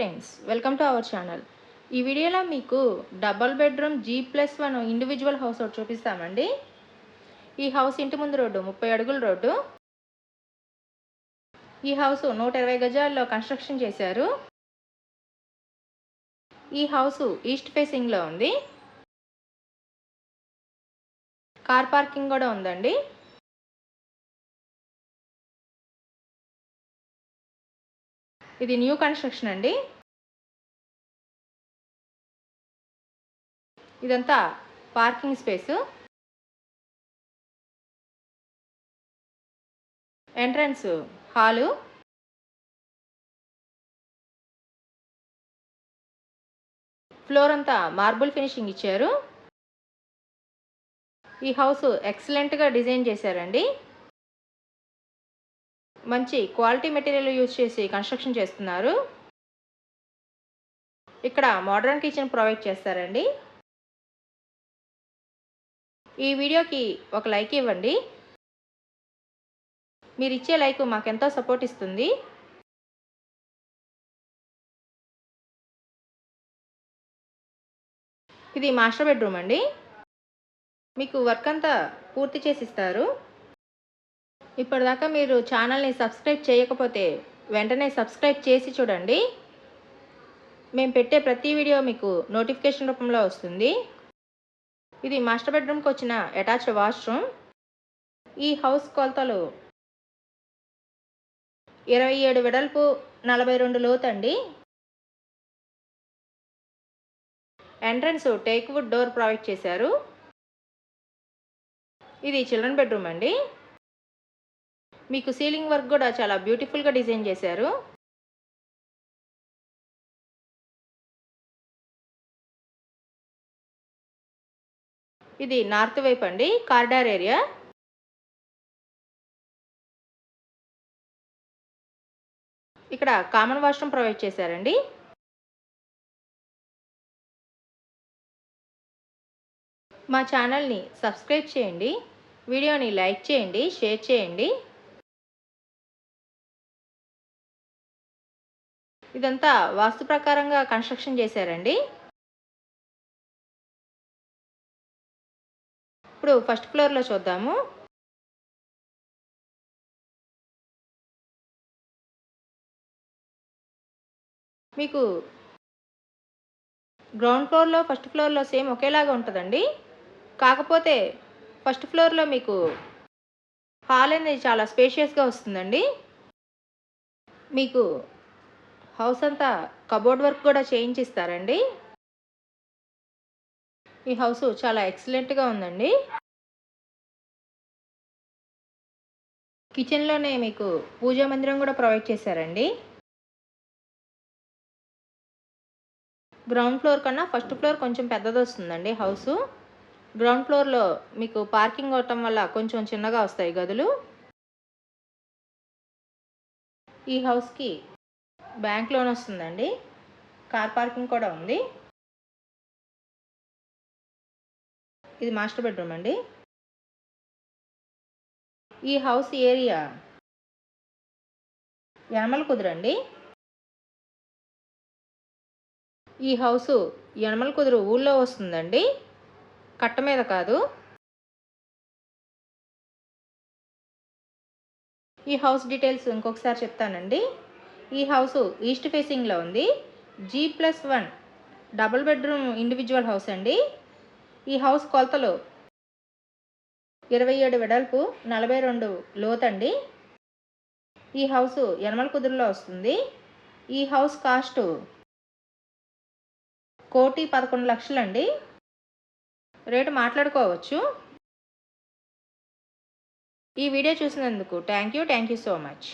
Friends, welcome to our channel. ఈ వీడియోలో మీకు double bedroom G+1 individual house ఒకటి చూపిస్తామండి. ఈ హౌస్ ఇంటి ముందు రోడ్డు 30 అడుగుల రోడ్డు. ఈ హౌస్ 120 గజాల్లో కన్స్ట్రక్షన్ చేశారు. ఈ హౌస్ ఈస్ట్ ఫేసింగ్లో ఉంది. కార్ పార్కింగ్ కూడా ఉందండి. ఇది న్యూ కన్స్ట్రక్షన్ అండి. ఇదంతా parking space. Entrance hall. Floor అంతా మార్బుల్ ఫినిషింగ్ ఇచ్చారు. ఈ హౌస్ ఎక్సలెంట్గా డిజైన్ చేశారండి. మంచి క్వాలిటీ మెటీరియల్ యూజ్ చేసి కన్స్ట్రక్షన్ చేస్తున్నారు. ఇక్కడ మోడర్న్ కిచెన్ ప్రొవైడ్ చేస్తారండి. ఈ వీడియోకి ఒక లైక్ ఇవ్వండి. మీరు ఇచ్చే లైక్ మాకెంతో సపోర్ట్ ఇస్తుంది. ఇది మాస్టర్ బెడ్రూమ్ అండి. మీకు వర్క్ అంతా పూర్తి చేసి ఇస్తారు. ఇప్పటిదాకా మీరు ఛానల్ని సబ్స్క్రైబ్ చేయకపోతే వెంటనే సబ్స్క్రైబ్ చేసి చూడండి. మేము పెట్టే ప్రతి వీడియో మీకు నోటిఫికేషన్ రూపంలో వస్తుంది. ఇది మాస్టర్ బెడ్రూమ్కి వచ్చిన అటాచ్డ్ వాష్రూమ్. ఈ హౌస్ కొలతలు 27 వెడల్పు, 42 లోతు అండి. Entrance teak wood door provide చేశారు. ఇది చిల్డ్రన్ బెడ్రూమ్ అండి. మీకు సీలింగ్ వర్క్ కూడా చాలా బ్యూటిఫుల్గా డిజైన్ చేశారు. ఇది నార్త్ వైపు అండి, కారిడార్ ఏరియా. ఇక్కడ కామన్ వాష్రూమ్ ప్రొవైడ్ చేశారండి. మా ఛానల్ని సబ్స్క్రైబ్ చేయండి, వీడియోని లైక్ చేయండి, షేర్ చేయండి. ఇదంతా వాస్తు ప్రకారంగా కన్స్ట్రక్షన్ చేశారండి. ఇప్పుడు ఫస్ట్ ఫ్లోర్లో చూద్దాము. మీకు గ్రౌండ్ ఫ్లోర్లో ఫస్ట్ ఫ్లోర్లో సేమ్ ఒకేలాగా ఉంటుందండి. కాకపోతే ఫస్ట్ ఫ్లోర్లో మీకు హాల్ అనేది చాలా స్పేషియస్గా వస్తుందండి. మీకు హౌస్ అంతా కబోర్డ్ వర్క్ కూడా చేయించిస్తారండి. ఈ హౌస్ చాలా ఎక్సలెంట్గా ఉందండి. కిచెన్లోనే మీకు పూజా మందిరం కూడా ప్రొవైడ్ చేశారండి. గ్రౌండ్ ఫ్లోర్ కన్నా ఫస్ట్ ఫ్లోర్ కొంచెం పెద్దది వస్తుందండి హౌస్. గ్రౌండ్ ఫ్లోర్లో మీకు పార్కింగ్ అవటం వల్ల కొంచెం చిన్నగా వస్తాయి గదులు. ఈ హౌస్కి బ్యాంక్ లోన్ వస్తుందండి. కార్ పార్కింగ్ కూడా ఉంది. ఇది మాస్టర్ బెడ్రూమ్ అండి. ఈ హౌస్ ఏరియా యనమల కుదురండి. ఈ హౌస్ యనమల కుదురు ఊళ్ళో వస్తుందండి, కట్ట మీద కాదు. ఈ హౌస్ డీటెయిల్స్ ఇంకొకసారి చెప్తానండి. ఈ హౌస్ ఈస్ట్ ఫేసింగ్లో ఉంది. G+1 double bedroom individual house అండి. ఈ హౌస్ కొలతలు 27 వెడల్పు, 42 లోతండి. ఈ హౌస్ యనమల కుదురులో వస్తుంది. ఈ హౌస్ కాస్ట్ 1,11,00,000 అండి. రేటు మాట్లాడుకోవచ్చు. ఈ వీడియో చూసినందుకు థ్యాంక్ యూ సో మచ్.